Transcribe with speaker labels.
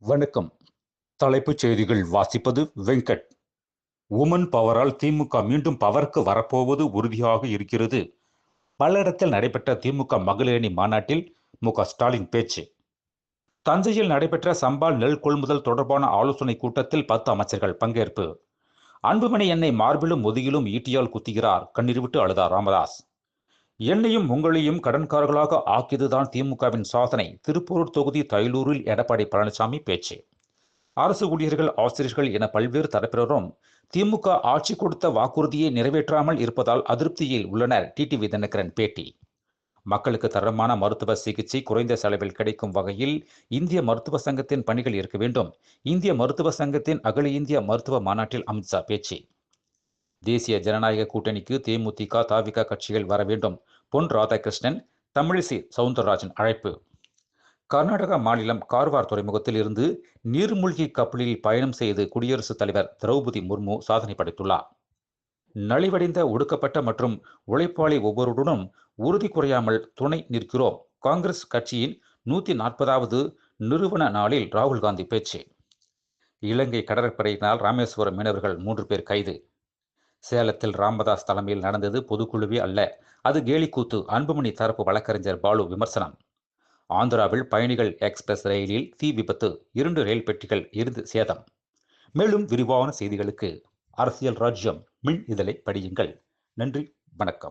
Speaker 1: வணக்கம். தலைப்புச் செய்திகள் வாசிப்பது வெங்கட். உமன் பவரால் திமுக மீண்டும் பவருக்கு வரப்போவது உறுதியாக இருக்கிறது. பல்லடத்தில் நடைபெற்ற திமுக மகளிரணி மாநாட்டில் மு.க.ஸ்டாலின் பேச்சு. தஞ்சையில் நடைபெற்ற சம்பா நெல் கொள்முதல் தொடர்பான ஆலோசனை கூட்டத்தில் 10 அமைச்சர்கள் பங்கேற்பு. அன்புமணி என்னை மார்பிலும் முதுகிலும் ஈட்டியால் குத்துகிறார், கண்ணீர் விட்டு அழுதார் ராமதாஸ். என்னையும் உங்களையும் கடன்காரர்களாக ஆக்கியதுதான் திமுகவின் சாதனை. திருப்பூர் தொகுதி தைலூரில் எடப்பாடி பழனிசாமி பேச்சு. அரசு ஊழியர்கள், ஆசிரியர்கள் என பல்வேறு தரப்பினரும் திமுக ஆட்சி கொடுத்த வாக்குறுதியை நிறைவேற்றாமல் இருப்பதால் அதிருப்தியில் உள்ளனர். டிடிவி தினகரன் பேட்டி. மக்களுக்கு தரமான மருத்துவ சிகிச்சை குறைந்த செலவில் கிடைக்கும் வகையில் இந்திய மருத்துவ சங்கத்தின் பணிகள் இருக்க வேண்டும். இந்திய மருத்துவ சங்கத்தின் அகில இந்திய மருத்துவ மாநாட்டில் அமித்ஷா பேச்சு. தேசிய ஜனநாயக கூட்டணிக்கு தேமுதிக, தவிக கட்சிகள் வர வேண்டும். பொன் ராதாகிருஷ்ணன், தமிழிசை சவுந்தரராஜன் அழைப்பு. கர்நாடக மாநிலம் கார்வார் துறைமுகத்தில் இருந்து நீர்மூழ்கி கப்பலில் பயணம் செய்து குடியரசுத் தலைவர் திரௌபதி முர்மு சாதனை படைத்துள்ளார். நலிவடைந்த, ஒடுக்கப்பட்ட மற்றும் உழைப்பாளி ஒவ்வொருடனும் உறுதி குறையாமல் துணை நிற்கிறோம். காங்கிரஸ் கட்சியின் 140வது நிறுவன நாளில் ராகுல் காந்தி பேச்சு. இலங்கை கடற்படையினால் ராமேஸ்வரம் மீனவர்கள் 3 பேர் கைது. சேலத்தில் ராமதாஸ் தலைமையில் நடந்தது பொதுக்குழுவே அல்ல, அது கேலிக்கூத்து. அன்புமணி தரப்பு வழக்கறிஞர் பாலு விமர்சனம். ஆந்திராவில் பயணிகள் எக்ஸ்பிரஸ் ரயிலில் தீ விபத்து, 2 ரயில் பெட்டிகள் எரிந்து சேதம். மேலும் விரிவான செய்திகளுக்கு அரசியல் ராஜ்யம் மின் இதழை படியுங்கள். நன்றி, வணக்கம்.